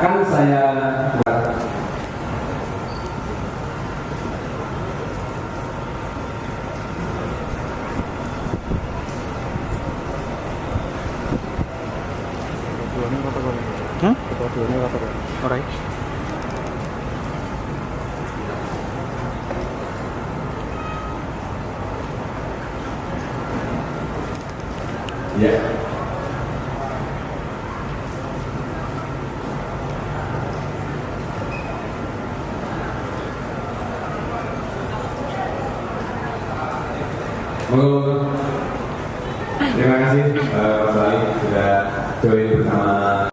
akan saya Alright. ya. Terima kasih Mas Ali sudah join bersama.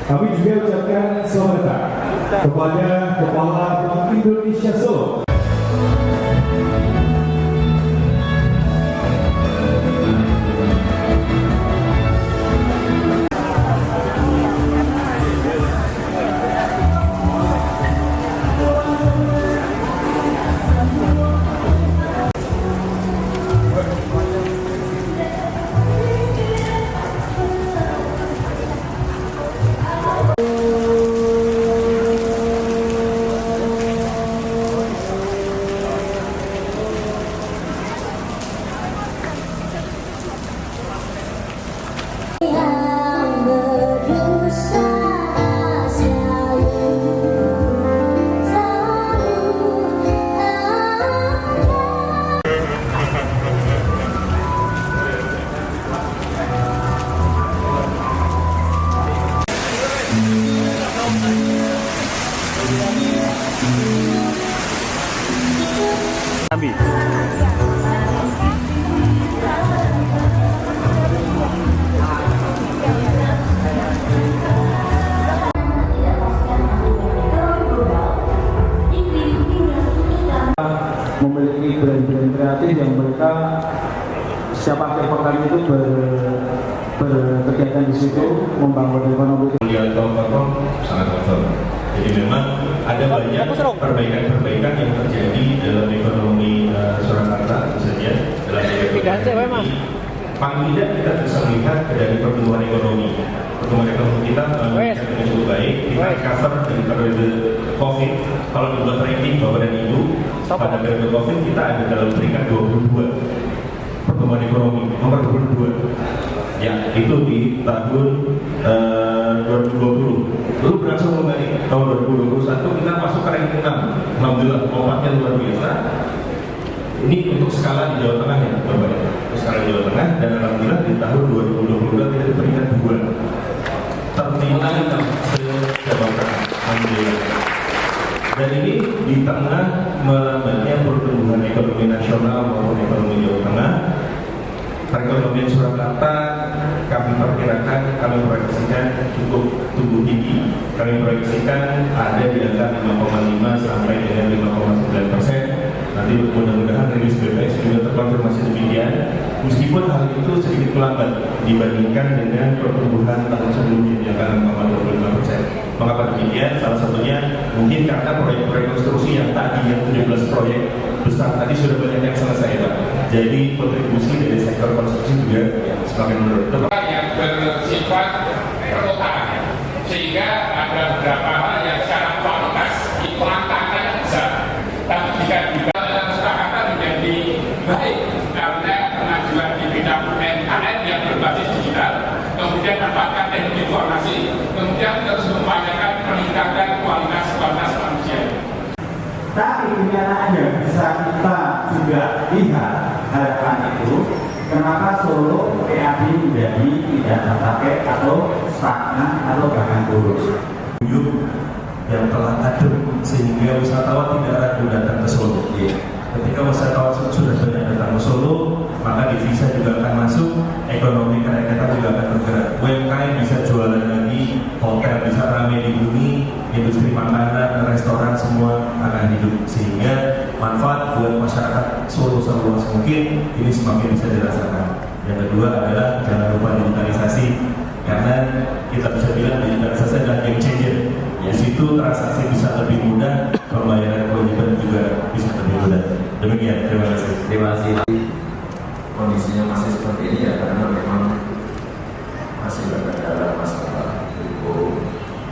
Kami juga ucapkan selamat datang kepada Kepala Bank Indonesia Solo. Ambil. Memiliki brand-brand kreatif yang mereka setiap akhir pekan itu berkegiatan di situ membangun ekonomi. Sangat confirm. Jadi memang ada banyak perbaikan-perbaikan yang terjadi dalam ekonomi Surakarta, misalnya dalam ekonomi. Paling tidak kita bisa melihat dari pertumbuhan ekonomi. Pertumbuhan ekonomi kita menunjukkan cukup baik. Kita cover dari periode COVID. Kalau dibuat ranking Bapak dan Ibu, pada periode COVID kita ada dalam peringkat 22 pertumbuhan ekonomi, nomor 22. Ya, itu di tahun 2020. Lalu berlangsung kembali tahun 2021 kita masuk ke ranking 6. Alhamdulillah, lompatnya luar biasa. Ini untuk skala di Jawa Tengah ya, Bapak. Untuk skala di Jawa Tengah, dan alhamdulillah di tahun 2022 kita di peringkat 2. Tertinggi Jawa Tengah. Alhamdulillah. Dan ini di tengah melambatnya pertumbuhan ekonomi nasional maupun ekonomi Jawa Tengah. Perekonomian Surakarta kami perkirakan, kami proyeksikan cukup tumbuh tinggi. Kami proyeksikan ada di angka 5,5 sampai dengan 5,9%. Nanti mudah-mudahan rilis BPS juga terkonfirmasi demikian. Meskipun hal itu sedikit melambat dibandingkan dengan pertumbuhan tahun sebelumnya yang akan 0,25%. Mengapa demikian? Salah satunya mungkin karena proyek-proyek konstruksi yang tadi yang 17 proyek besar tadi sudah banyak yang selesai, Pak. Jadi kontribusi dari sektor konstruksi juga semakin menurun. Yang bersifat perkotaan, sehingga ada beberapa hal yang secara kualitas itu angkanya besar, tapi jika juga Surakarta menjadi baik karena kemajuan di bidang UMKM yang berbasis digital, kemudian manfaatkan teknologi informasi, kemudian terus mengupayakan peningkatan kualitas manusia. Tapi kenyataan yang bisa kita juga lihat harapan itu, kenapa Solo PAB menjadi tidak terpakai atau stagnan atau bahkan turun. Yang telah adem sehingga wisatawan tidak ragu datang ke Solo. Ketika wisatawan sudah banyak datang ke Solo, maka devisa juga akan masuk, ekonomi kerakyatan juga akan bergerak. UMKM bisa jualan lagi, hotel bisa ramai dihuni, industri makanan, restoran semua akan hidup. Sehingga buat masyarakat Solo seluas mungkin ini semakin bisa dirasakan. Yang kedua adalah jangan lupa digitalisasi, karena kita bisa bilang digitalisasi adalah game changer. Di situ transaksi bisa lebih mudah, pembayaran kewajiban juga bisa lebih mudah. Demikian, terima kasih. Terima kasih. Kondisinya masih seperti ini ya, karena memang masih terkendala masalah hukum.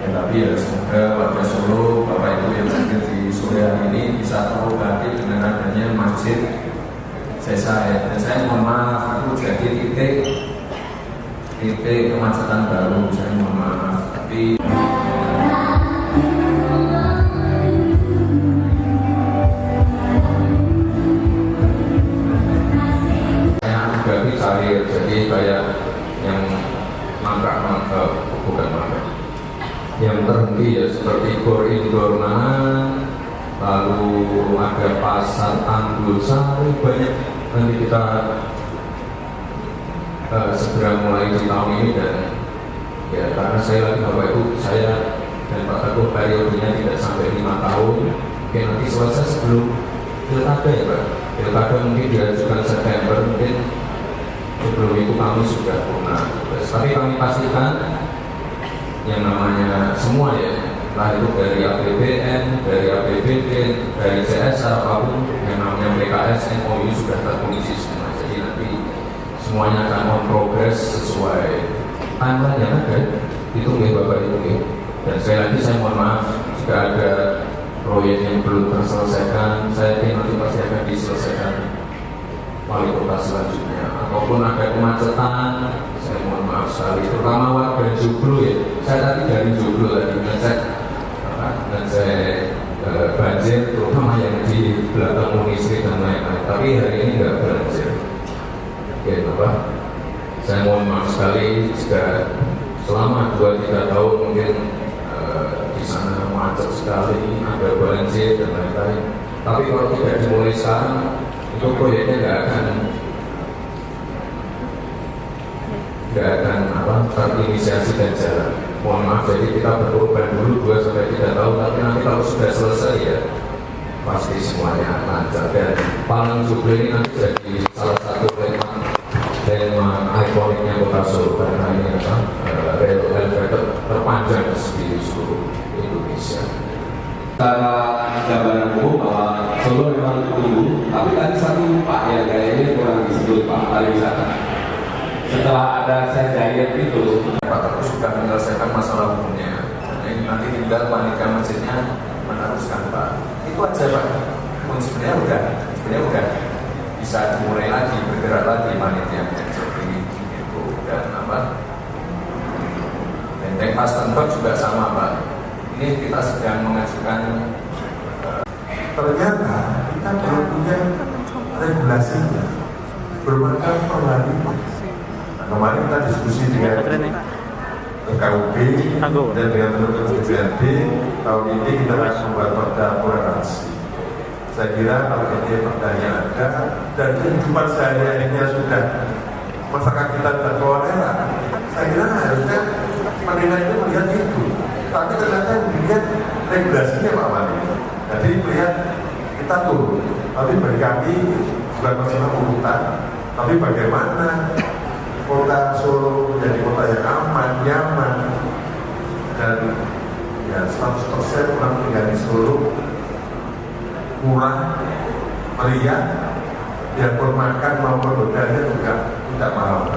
Ya, tapi ya semoga warga Solo, Bapak Ibu yang hadir di sore hari ini bisa terobati dengan adanya masjid Sesa ya. Dan saya mohon maaf, itu jadi titik kemacetan baru. Saya mohon maaf, tapi cair, jadi kayak yang mangkrak bukan mangkrak, yang terhenti ya seperti Gor Indornan, lalu ada Pasar Tanggul Sari, banyak. Nanti kita segera mulai di tahun ini, dan ya karena saya lagi Bapak Ibu, saya dan Pak Teguh periodenya tidak sampai 5 tahun, mungkin nanti selesai sebelum pilkada ya Pak. Pilkada mungkin diajukan September, mungkin sebelum itu kami sudah pernah. Tapi kami pastikan yang namanya semua ya, entah itu dari APBN, dari APBD, dari CSR apapun, yang namanya PKS, MOU sudah terkondisi semua. Jadi nanti semuanya akan on progress sesuai timeline yang ada. Itu nggih Bapak Ibu. Dan sekali lagi saya mohon maaf jika ada proyek yang belum terselesaikan. Saya yakin nanti pasti akan diselesaikan wali kota selanjutnya. Ataupun ada kemacetan, saya mohon maaf sekali, terutama warga Joglo ya. Saya tadi dari Joglo tadi ngecek, dan saya banjir, terutama yang di belakang Unisri dan lain-lain. Tapi hari ini nggak banjir. Oke Bapak, saya mohon maaf sekali jika selama 2-3 tahun mungkin di sana macet sekali, ada banjir dan lain-lain. Tapi kalau tidak dimulai sekarang, itu proyeknya nggak akan terinisiasi dan jalan. Mohon maaf, jadi kita berkorban dulu 2-3 tahun, tapi nanti kalau sudah selesai ya pasti semuanya lancar. Dan Palang Joglo ini nanti jadi salah satu landmark ikoniknya Kota Solo, karena ini rel elevator terpanjang di seluruh Indonesia. Secara gambaran umum bahwa Solo memang tumbuh, tapi tadi satu Pak yang kayaknya kurang disebut Pak pariwisata. Setelah ada Giant itu, Pak Teguh sudah menyelesaikan masalah hukumnya. Jadi nanti tinggal panitia masjidnya meneruskan Pak. Itu aja Pak. Sebenarnya udah bisa dimulai lagi, bergerak lagi panitianya seperti itu. Dan Benteng Pastenberg juga sama Pak. Ini kita sedang mengajukan. Ternyata kita belum punya regulasinya, belum ada perlawanan. Nah, kemarin kita diskusi dengan KUB dan dengan teman-teman DPRD. Tahun ini kita akan membuat perda toleransi. Saya kira kalau ini perdanya ada dan kehidupan sehari-harinya sudah masyarakat kita sudah toleran, saya kira harusnya penilaian itu melihat itu. Tapi ternyata dilihat regulasinya Pak Wali. Jadi melihat kita turun. Tapi bagi kami bukan masalah urutan, tapi bagaimana Kota Solo menjadi kota yang aman, nyaman, dan ya 100% orang tinggal di Solo murah, meriah, biarpun makan maupun hotelnya juga tidak mahal.